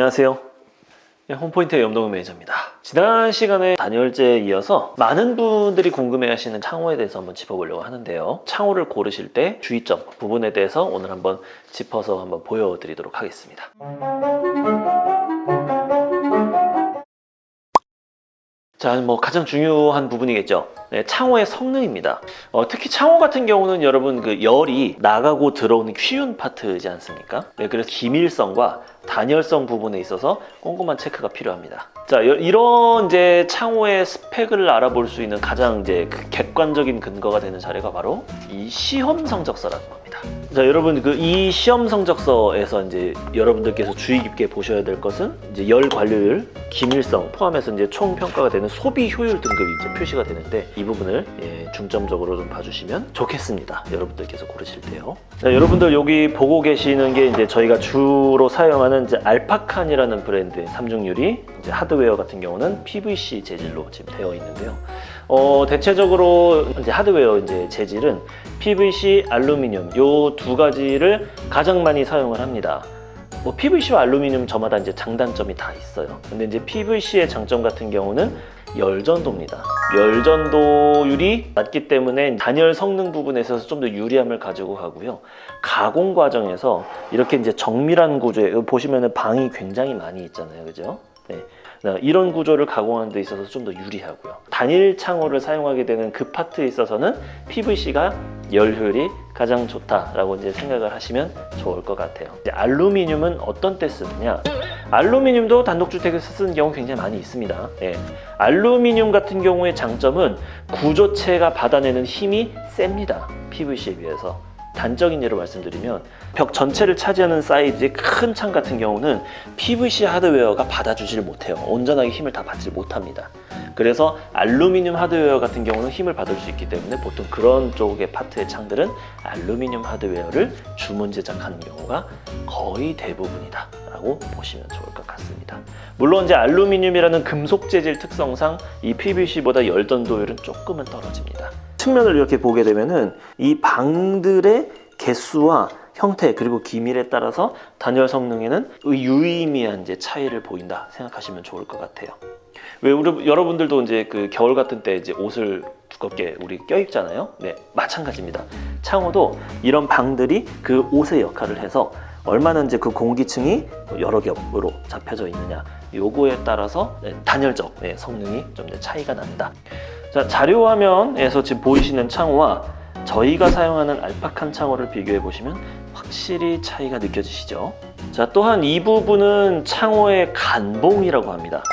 안녕하세요. 홈포인트의 염동훈 매니저입니다. 지난 시간에 단열재에 이어서 많은 분들이 궁금해하시는 창호에 대해서 한번 짚어보려고 하는데요. 창호를 고르실 때 주의점 부분에 대해서 오늘 한번 짚어서 한번 보여드리도록 하겠습니다. 자, 가장 중요한 부분이겠죠. 네, 창호의 성능입니다. 특히 창호 같은 경우는 여러분 열이 나가고 들어오는 쉬운 파트이지 않습니까? 네, 그래서 기밀성과 단열성 부분에 있어서 꼼꼼한 체크가 필요합니다. 자, 이런 이제 창호의 스펙을 알아볼 수 있는 가장 이제 객관적인 근거가 되는 자료가 바로 이 시험 성적서라는 겁니다. 자, 여러분 이 시험 성적서에서 이제 여러분들께서 주의 깊게 보셔야 될 것은 이제 열 관리율, 기밀성 포함해서 이제 총 평가가 되는 소비 효율 등급이 이제 표시가 되는데 이 부분을 중점적으로 좀 봐주시면 좋겠습니다. 여러분들께서 고르실 때요. 자, 여러분들 여기 보고 계시는 게 이제 저희가 주로 사용하는 이제 알파칸이라는 브랜드의 삼중유리 이제 하드웨어 같은 경우는 PVC 재질로 지금 되어 있는데요. 대체적으로 이제 하드웨어 이제 재질은 PVC, 알루미늄 요 두 가지를 가장 많이 사용을 합니다. PVC와 알루미늄 저마다 이제 장단점이 다 있어요. 근데 이제 PVC의 장점 같은 경우는 열전도입니다. 열전도율이 낮기 때문에 단열 성능 부분에 있어서 좀 더 유리함을 가지고 가고요. 가공 과정에서 이렇게 이제 정밀한 구조에 보시면은 방이 굉장히 많이 있잖아요, 그죠? 네. 이런 구조를 가공하는 데 있어서 좀 더 유리하고요. 단일 창호를 사용하게 되는 그 파트에 있어서는 PVC가 열 효율이 가장 좋다라고 이제 생각을 하시면 좋을 것 같아요. 이제 알루미늄은 어떤 때 쓰느냐? 알루미늄도 단독주택에서 쓰는 경우 굉장히 많이 있습니다. 네. 알루미늄 같은 경우의 장점은 구조체가 받아내는 힘이 셉니다. PVC에 비해서. 단적인 예로 말씀드리면 벽 전체를 차지하는 사이즈의 큰 창 같은 경우는 PVC 하드웨어가 받아주질 못해요. 온전하게 힘을 다 받지 못합니다. 그래서 알루미늄 하드웨어 같은 경우는 힘을 받을 수 있기 때문에 보통 그런 쪽의 파트의 창들은 알루미늄 하드웨어를 주문 제작하는 경우가 거의 대부분이다 라고 보시면 좋을 것 같습니다. 물론 이제 알루미늄이라는 금속 재질 특성상 이 PVC보다 열전도율은 조금은 떨어집니다. 측면을 이렇게 보게 되면은 이 방들의 개수와 형태 그리고 기밀에 따라서 단열 성능에는 유의미한 이제 차이를 보인다 생각하시면 좋을 것 같아요. 왜 우리 여러분들도 이제 겨울 같은 때 이제 옷을 두껍게 우리 껴입잖아요. 네, 마찬가지입니다. 창호도 이런 방들이 그 옷의 역할을 해서 얼마나 이제 그 공기층이 여러 겹으로 잡혀져 있느냐 요거에 따라서 단열적 성능이 좀 차이가 난다. 자, 자료 화면에서 지금 보이시는 창호와 저희가 사용하는 알파칸 창호를 비교해 보시면 확실히 차이가 느껴지시죠? 자, 또한 이 부분은 창호의 간봉이라고 합니다.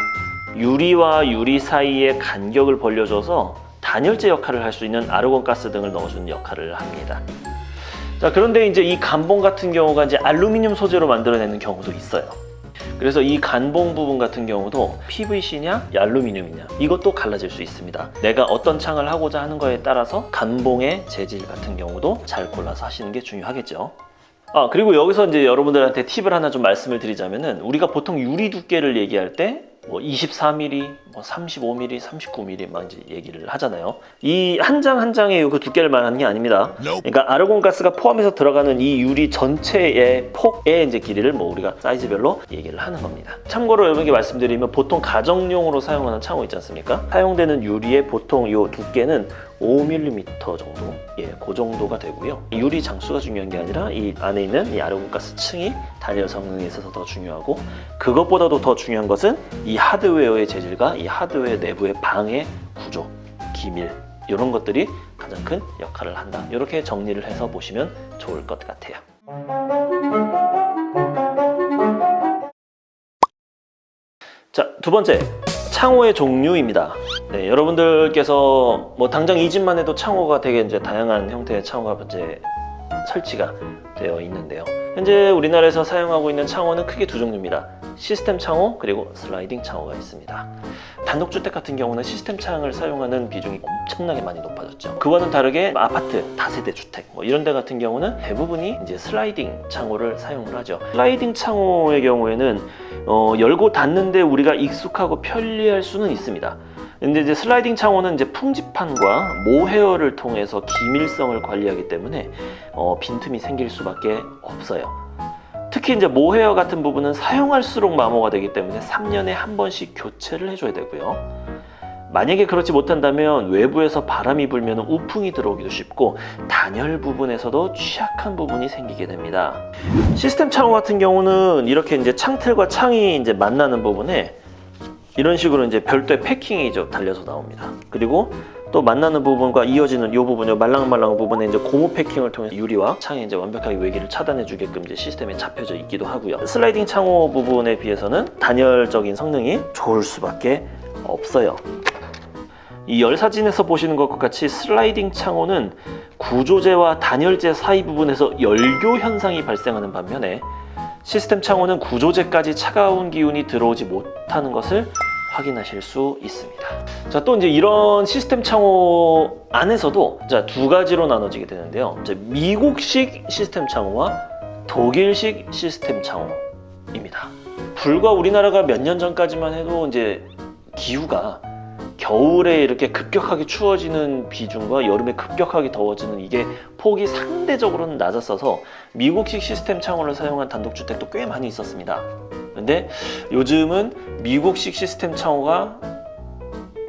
유리와 유리 사이의 간격을 벌려줘서 단열재 역할을 할 수 있는 아르곤 가스 등을 넣어주는 역할을 합니다. 자, 그런데 이제 이 간봉 같은 경우가 이제 알루미늄 소재로 만들어내는 경우도 있어요. 그래서 이 간봉 부분 같은 경우도 PVC냐 알루미늄이냐 이것도 갈라질 수 있습니다. 내가 어떤 창을 하고자 하는 거에 따라서 간봉의 재질 같은 경우도 잘 골라서 하시는 게 중요하겠죠. 그리고 여기서 이제 여러분들한테 팁을 하나 좀 말씀을 드리자면은 우리가 보통 유리 두께를 얘기할 때 24mm, 35mm, 39mm 막 이제 얘기를 하잖아요. 이 한 장 한 장의 그 두께를 말하는 게 아닙니다. 그러니까 아르곤 가스가 포함해서 들어가는 이 유리 전체의 폭의 이제 길이를 우리가 사이즈별로 얘기를 하는 겁니다. 참고로 여러분께 말씀드리면 보통 가정용으로 사용하는 창호 있지 않습니까? 사용되는 유리의 보통 이 두께는 5mm 정도, 그 정도가 되고요. 유리 장수가 중요한 게 아니라 이 안에 있는 이 아르곤 가스 층이 단열 성능에 있어서 더 중요하고 그것보다도 더 중요한 것은 이 하드웨어의 재질과 이 하드웨어 내부의 방의 구조, 기밀 이런 것들이 가장 큰 역할을 한다. 이렇게 정리를 해서 보시면 좋을 것 같아요. 자, 두 번째. 창호의 종류입니다. 네, 여러분들께서 당장 이 집만 해도 창호가 되게 이제 다양한 형태의 창호가 이제 설치가 되어 있는데요. 현재 우리나라에서 사용하고 있는 창호는 크게 두 종류입니다. 시스템 창호 그리고 슬라이딩 창호가 있습니다. 단독주택 같은 경우는 시스템 창을 사용하는 비중이 엄청나게 많이 높아졌죠. 그와는 다르게 아파트, 다세대 주택 이런 데 같은 경우는 대부분이 이제 슬라이딩 창호를 사용을 하죠. 슬라이딩 창호의 경우에는 열고 닫는데 우리가 익숙하고 편리할 수는 있습니다. 근데 이제 슬라이딩 창호는 이제 풍지판과 모헤어를 통해서 기밀성을 관리하기 때문에 빈틈이 생길 수밖에 없어요. 특히 이제 모헤어 같은 부분은 사용할수록 마모가 되기 때문에 3년에 한 번씩 교체를 해줘야 되고요. 만약에 그렇지 못한다면 외부에서 바람이 불면 우풍이 들어오기도 쉽고 단열 부분에서도 취약한 부분이 생기게 됩니다. 시스템 창호 같은 경우는 이렇게 이제 창틀과 창이 이제 만나는 부분에 이런 식으로 이제 별도의 패킹이 달려서 나옵니다. 그리고 또 만나는 부분과 이어지는 이 부분, 말랑말랑한 부분에 이제 고무 패킹을 통해 유리와 창이 이제 완벽하게 외기를 차단해 주게끔 이제 시스템에 잡혀져 있기도 하고요. 슬라이딩 창호 부분에 비해서는 단열적인 성능이 좋을 수밖에 없어요. 이 열 사진에서 보시는 것과 같이 슬라이딩 창호는 구조재와 단열재 사이 부분에서 열교 현상이 발생하는 반면에 시스템 창호는 구조재까지 차가운 기운이 들어오지 못하는 것을 확인하실 수 있습니다. 자, 또 이제 이런 시스템 창호 안에서도 두 가지로 나눠지게 되는데요. 미국식 시스템 창호와 독일식 시스템 창호입니다. 불과 우리나라가 몇 년 전까지만 해도 이제 기후가 겨울에 이렇게 급격하게 추워지는 비중과 여름에 급격하게 더워지는 이게 폭이 상대적으로는 낮았어서 미국식 시스템 창호를 사용한 단독주택도 꽤 많이 있었습니다. 근데 요즘은 미국식 시스템 창호가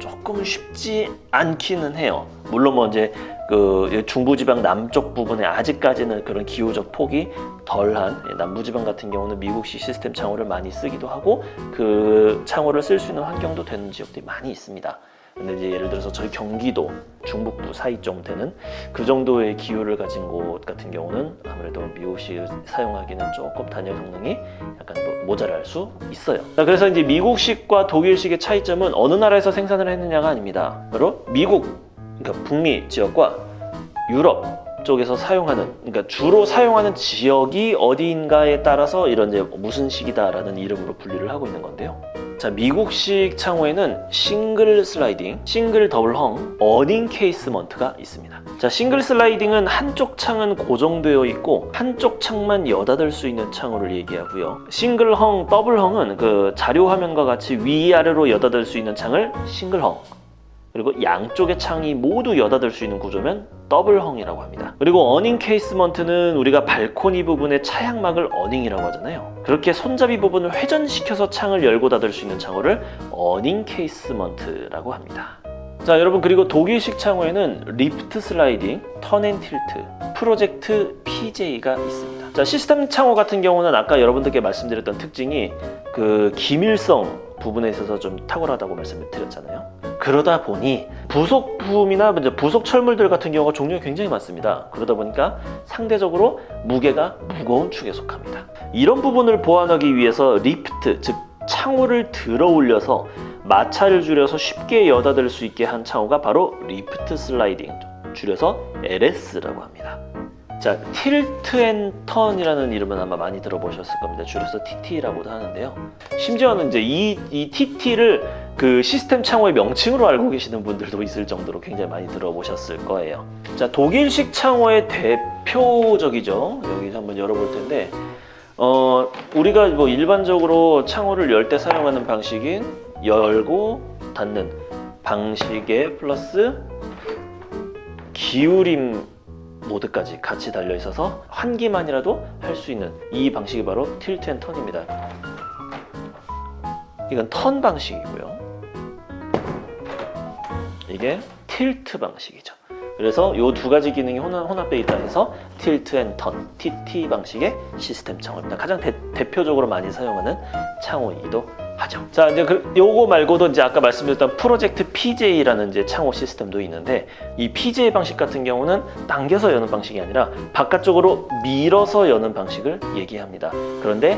조금 쉽지 않기는 해요. 물론 뭐 이제 그 중부지방 남쪽 부분에 아직까지는 그런 기후적 폭이 덜한 남부지방 같은 경우는 미국식 시스템 창호를 많이 쓰기도 하고 그 창호를 쓸 수 있는 환경도 되는 지역들이 많이 있습니다. 근데 이제 예를 들어서 저희 경기도 중북부 사이 좀 되는 그 정도의 기후를 가진 곳 같은 경우는 아무래도 미국식 사용하기는 조금 단열 성능이 약간 모자랄 수 있어요. 자, 그래서 이제 미국식과 독일식의 차이점은 어느 나라에서 생산을 했느냐가 아닙니다. 바로 미국, 그러니까 북미 지역과 유럽 쪽에서 사용하는, 그러니까 주로 사용하는 지역이 어디인가에 따라서 이런 이제 무슨 식이다라는 이름으로 분류를 하고 있는 건데요. 자, 미국식 창호에는 싱글 슬라이딩, 싱글 더블 헝, 어닝 케이스먼트가 있습니다. 자, 싱글 슬라이딩은 한쪽 창은 고정되어 있고 한쪽 창만 여닫을 수 있는 창호를 얘기하고요. 싱글 헝, 더블 헝은 그 자료 화면과 같이 위아래로 여닫을 수 있는 창을 싱글 헝, 그리고 양쪽의 창이 모두 여닫을 수 있는 구조면 더블 헝이라고 합니다. 그리고 어닝 케이스먼트는 우리가 발코니 부분의 차양막을 어닝이라고 하잖아요. 그렇게 손잡이 부분을 회전시켜서 창을 열고 닫을 수 있는 창호를 어닝 케이스먼트라고 합니다. 자, 여러분, 그리고 독일식 창호에는 리프트 슬라이딩, 턴 앤 틸트, 프로젝트 PJ가 있습니다. 자, 시스템 창호 같은 경우는 아까 여러분들께 말씀드렸던 특징이 그 기밀성 부분에 있어서 좀 탁월하다고 말씀을 드렸잖아요. 그러다 보니 부속품이나 부속 철물들 같은 경우가 종류가 굉장히 많습니다. 그러다 보니까 상대적으로 무게가 무거운 축에 속합니다. 이런 부분을 보완하기 위해서 리프트, 즉 창호를 들어 올려서 마찰을 줄여서 쉽게 여닫을 수 있게 한 창호가 바로 리프트 슬라이딩, 줄여서 LS라고 합니다. 자, 틸트 앤 턴이라는 이름은 아마 많이 들어보셨을 겁니다. 줄여서 TT라고도 하는데요. 심지어는 이제 이 TT를 그 시스템 창호의 명칭으로 알고 계시는 분들도 있을 정도로 굉장히 많이 들어보셨을 거예요. 자, 독일식 창호의 대표적이죠. 여기서 한번 열어볼 텐데, 우리가 뭐 일반적으로 창호를 열 때 사용하는 방식인 열고 닫는 방식에 플러스 기울임 모드까지 같이 달려 있어서 환기만이라도 할 수 있는 이 방식이 바로 틸트 앤 턴입니다. 이건 턴 방식이고요. 이게 틸트 방식이죠. 그래서 이 두 가지 기능이 혼합되어 있다 해서 틸트 앤 턴, TT 방식의 시스템 창호입니다. 가장 대표적으로 많이 사용하는 창호이기도 하죠. 자, 이제 요거 말고도 이제 아까 말씀드렸던 프로젝트 PJ라는 이제 창호 시스템도 있는데, 이 PJ 방식 같은 경우는 당겨서 여는 방식이 아니라 바깥쪽으로 밀어서 여는 방식을 얘기합니다. 그런데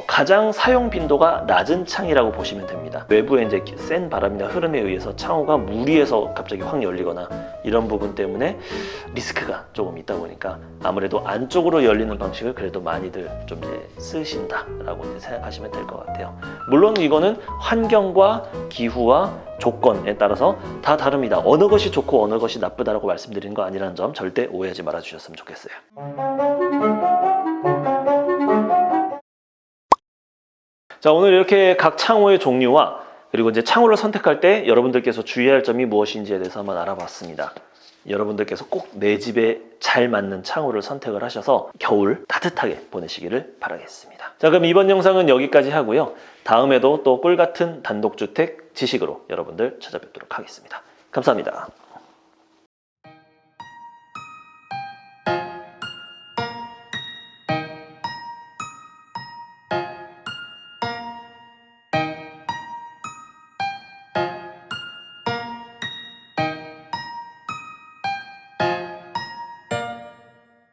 가장 사용 빈도가 낮은 창이라고 보시면 됩니다. 외부에 이제 센 바람이나 흐름에 의해서 창호가 무리해서 갑자기 확 열리거나 이런 부분 때문에 리스크가 조금 있다 보니까 아무래도 안쪽으로 열리는 방식을 그래도 많이들 좀 이제 쓰신다라고 이제 생각하시면 될 것 같아요. 물론 이거는 환경과 기후와 조건에 따라서 다 다릅니다. 어느 것이 좋고 어느 것이 나쁘다라고 말씀드리는 거 아니라는 점 절대 오해하지 말아 주셨으면 좋겠어요. 자, 오늘 이렇게 각 창호의 종류와 그리고 이제 창호를 선택할 때 여러분들께서 주의할 점이 무엇인지에 대해서 한번 알아봤습니다. 여러분들께서 꼭 내 집에 잘 맞는 창호를 선택을 하셔서 겨울 따뜻하게 보내시기를 바라겠습니다. 자, 그럼 이번 영상은 여기까지 하고요. 다음에도 또 꿀같은 단독주택 지식으로 여러분들 찾아뵙도록 하겠습니다. 감사합니다.